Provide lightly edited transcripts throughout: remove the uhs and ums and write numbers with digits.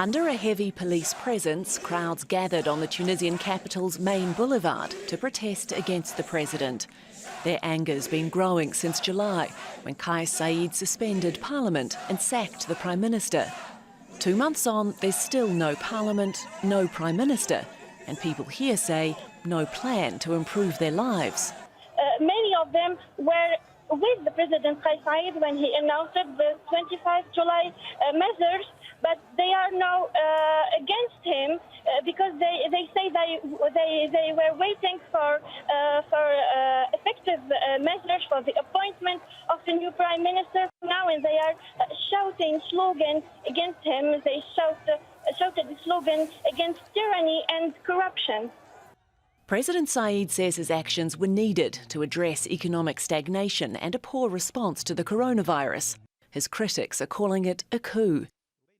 Under a heavy police presence, crowds gathered on the Tunisian capital's main boulevard to protest against the president. Their anger's been growing since July, when Kais Saied suspended parliament and sacked the prime minister. 2 months on, there's still no parliament, no prime minister, and people here say no plan to improve their lives. Many of them were with the President Kais Saied when he announced the 25 July measures, but they are now against him because they say they were waiting for effective measures for the appointment of the new prime minister. Now, and they are shouting slogans against him. They shouted the slogan against tyranny and corruption. President Saied says his actions were needed to address economic stagnation and a poor response to the coronavirus. His critics are calling it a coup.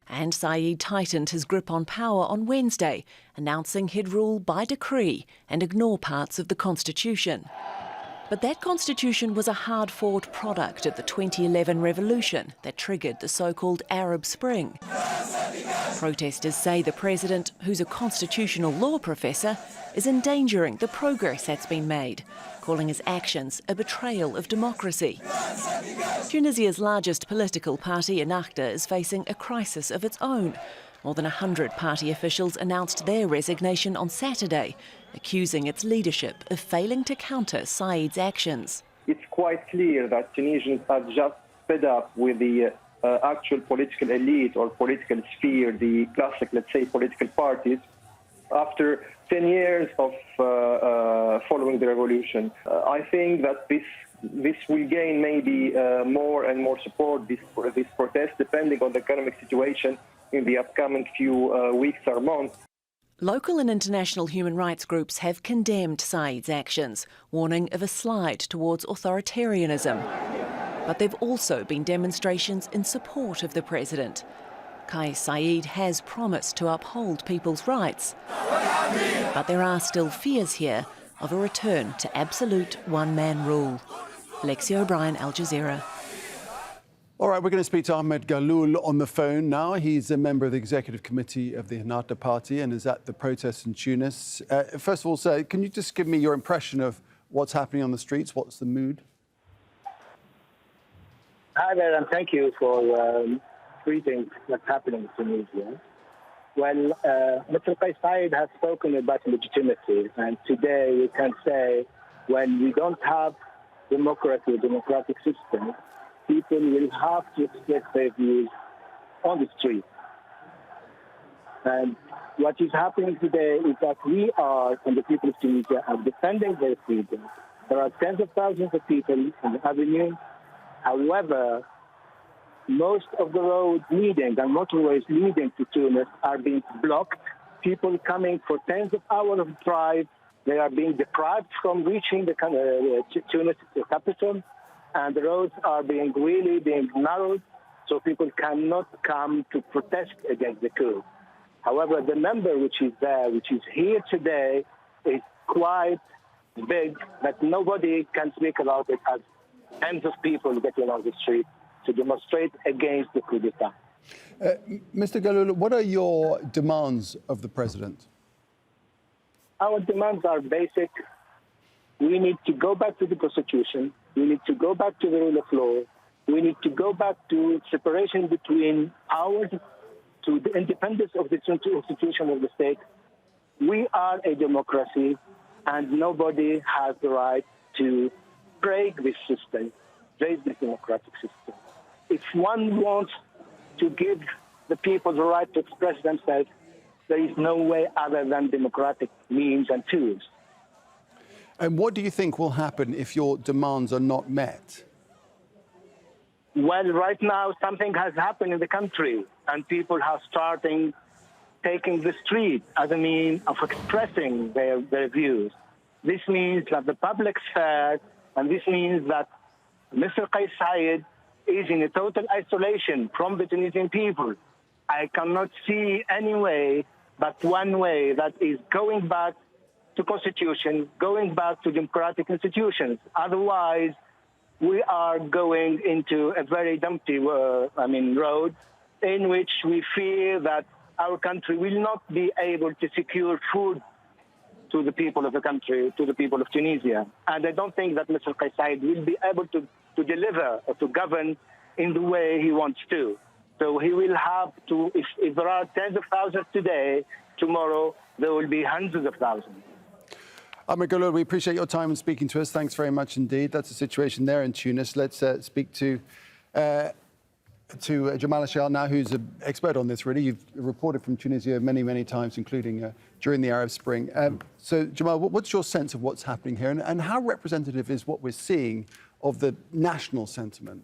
And Saied tightened his grip on power on Wednesday, announcing he'd rule by decree and ignore parts of the constitution. But that constitution was a hard-fought product of the 2011 revolution that triggered the so-called Arab Spring. Protesters say the president, who's a constitutional law professor, is endangering the progress that's been made, calling his actions a betrayal of democracy. Tunisia's largest political party, Ennahda, is facing a crisis of its own. More than 100 party officials announced their resignation on Saturday, accusing its leadership of failing to counter Said's actions. It's quite clear that Tunisians are just fed up with the actual political elite or political sphere, the classic, let's say, political parties, after 10 years of following the revolution. I think that this will gain maybe more and more support, this protest, depending on the economic situation in the upcoming few weeks or months. Local and international human rights groups have condemned Said's actions, warning of a slide towards authoritarianism. But there have also been demonstrations in support of the president. Kais Saied has promised to uphold people's rights. But there are still fears here of a return to absolute one-man rule. Alexi O'Brien, Al Jazeera. All right, we're going to speak to Ahmed Galloul on the phone now. He's a member of the executive committee of the Ennahda party and is at the protests in Tunis. First of all, sir, can you just give me your impression of what's happening on the streets? What's the mood? Hi there, and thank you for greeting what's happening in Tunisia. Well, Mr. Kais Saied has spoken about legitimacy, and today we can say when we don't have democracy, democratic system, people will have to express their views on the street. And what is happening today is that we are, and the people of Tunisia, are defending their freedom. There are tens of thousands of people on the avenue. However, most of the roads leading and motorways leading to Tunis are being blocked. People coming for tens of hours of drive, they are being deprived from reaching the Tunis capital, and the roads are being narrowed, so people cannot come to protest against the coup. However, the number which is here today, is quite big, that nobody can speak about it as tens of people getting on the street to demonstrate against the coup d'etat. Mr. Galloul, what are your demands of the president? Our demands are basic. We need to go back to the constitution. We need to go back to the rule of law. We need to go back to separation between powers, to the independence of the institution of the state. We are a democracy, and nobody has the right to break this system, break this democratic system. If one wants to give the people the right to express themselves, there is no way other than democratic means and tools. And what do you think will happen if your demands are not met? Well, right now, something has happened in the country, and people are starting taking the street as a means of expressing their views. This means that the public sphere, and this means that Mr. Kais Saied is in a total isolation from the Tunisian people. I cannot see any way but one way, that is going back to constitution, going back to democratic institutions. Otherwise, we are going into a very dumpy road in which we fear that our country will not be able to secure food to the people of the country, to the people of Tunisia. And I don't think that Mr. Kais Saied will be able to deliver or to govern in the way he wants to. So he will have to, if there are tens of thousands today, tomorrow there will be hundreds of thousands. Ahmed Galoul, we appreciate your time and speaking to us. Thanks very much indeed. That's the situation there in Tunis. Let's speak to Jamal Ashal now, who's an expert on this, really. You've reported from Tunisia many, many times, including during the Arab Spring. So, Jamal, what's your sense of what's happening here, and how representative is what we're seeing of the national sentiment?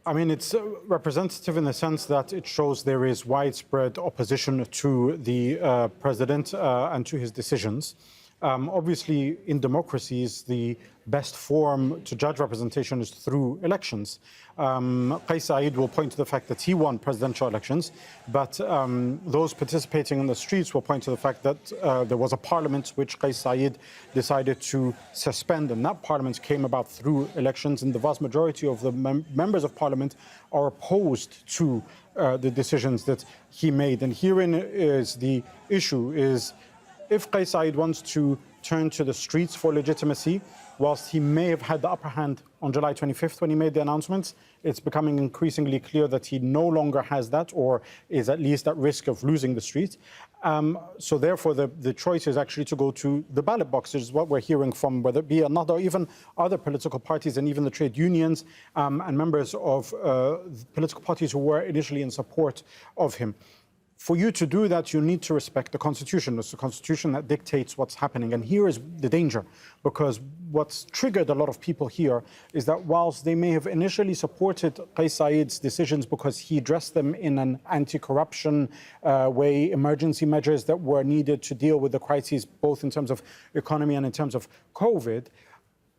I mean, it's representative in the sense that it shows there is widespread opposition to the president and to his decisions. Obviously, in democracies, the best form to judge representation is through elections. Kais Saied will point to the fact that he won presidential elections, but those participating in the streets will point to the fact that there was a parliament which Kais Saied decided to suspend, and that parliament came about through elections, and the vast majority of the members of parliament are opposed to the decisions that he made. And herein is the issue, is if Kais Saied wants to turn to the streets for legitimacy, whilst he may have had the upper hand on July 25th when he made the announcements, it's becoming increasingly clear that he no longer has that, or is at least at risk of losing the street. So therefore, the choice is actually to go to the ballot boxes, what we're hearing from, whether it be another, even other political parties and even the trade unions and members of political parties who were initially in support of him. For you to do that, you need to respect the Constitution. It's the Constitution that dictates what's happening. And here is the danger, because what's triggered a lot of people here is that whilst they may have initially supported Kais Saied's decisions because he addressed them in an anti-corruption way, emergency measures that were needed to deal with the crises, both in terms of economy and in terms of COVID,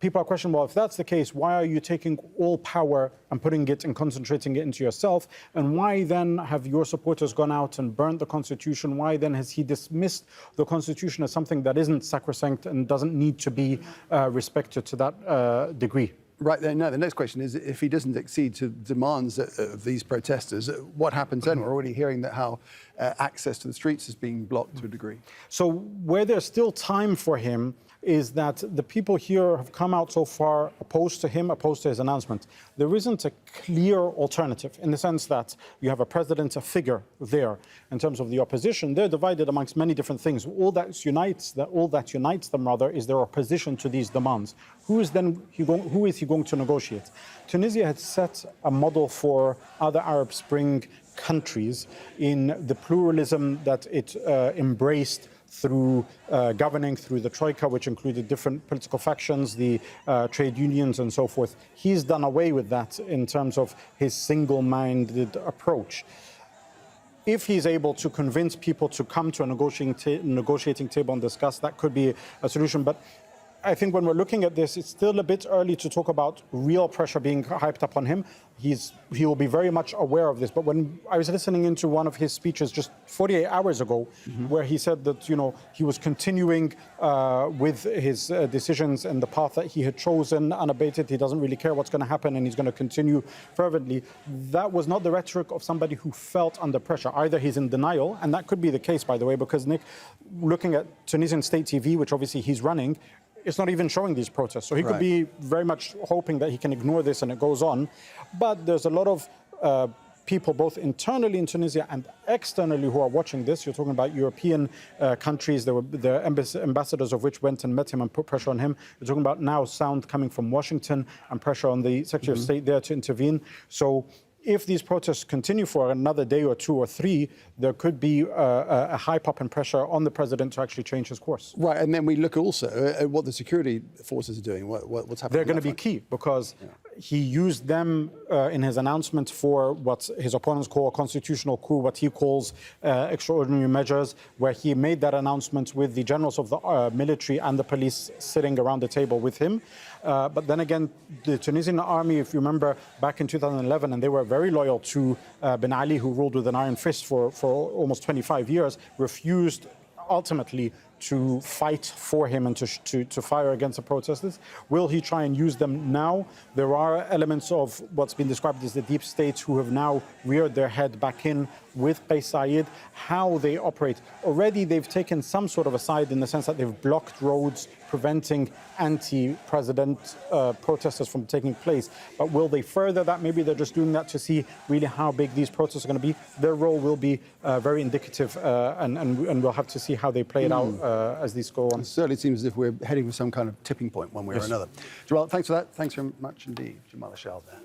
people are questioning, well, if that's the case, why are you taking all power and putting it and concentrating it into yourself? And why then have your supporters gone out and burnt the Constitution? Why then has he dismissed the Constitution as something that isn't sacrosanct and doesn't need to be respected to that degree? Right. Now, the next question is, if he doesn't accede to demands of these protesters, what happens then? We're already hearing that how access to the streets is being blocked to a degree. So where there's still time for him is that the people here have come out so far opposed to him, opposed to his announcement. There isn't a clear alternative in the sense that you have a president, a figure there. In terms of the opposition, they're divided amongst many different things. All that unites them rather is their opposition to these demands. Who is he going to negotiate? Tunisia had set a model for other Arab Spring countries in the pluralism that it embraced through governing through the Troika, which included different political factions, the trade unions and so forth. He's done away with that in terms of his single-minded approach. If he's able to convince people to come to a negotiating table and discuss, that could be a solution. But I think when we're looking at this, it's still a bit early to talk about real pressure being hyped up on him. He will be very much aware of this. But when I was listening into one of his speeches just 48 hours ago, where he said that, you know, he was continuing with his decisions and the path that he had chosen unabated, he doesn't really care what's going to happen and he's going to continue fervently. That was not the rhetoric of somebody who felt under pressure. Either he's in denial, and that could be the case, by the way, because Nick, looking at Tunisian state TV, which obviously he's running, it's not even showing these protests. So he could be very much hoping that he can ignore this and it goes on. But there's a lot of people, both internally in Tunisia and externally, who are watching this. You're talking about European countries. There were the ambassadors of which went and met him and put pressure on him. You're talking about now sound coming from Washington and pressure on the Secretary of State there to intervene. So if these protests continue for another day or two or three, there could be a hype up and pressure on the president to actually change his course. Right, and then we look also at what the security forces are doing, what's happening. They're going to be key because he used them in his announcement for what his opponents call a constitutional coup, what he calls extraordinary measures, where he made that announcement with the generals of the military and the police sitting around the table with him. But then again, the Tunisian army, if you remember, back in 2011, and they were very loyal to Ben Ali, who ruled with an iron fist for almost 25 years, refused ultimately to fight for him and to fire against the protesters? Will he try and use them now? There are elements of what's been described as the deep states who have now reared their head back in with Kais Saied. How they operate. Already they've taken some sort of a side in the sense that they've blocked roads, preventing anti-president protesters from taking place. But will they further that? Maybe they're just doing that to see really how big these protests are going to be. Their role will be very indicative, and we'll have to see how they play it out as these go on. It certainly seems as if we're heading for some kind of tipping point one way or another. Jamal, thanks for that. Thanks very much indeed, Jamal Ashal there.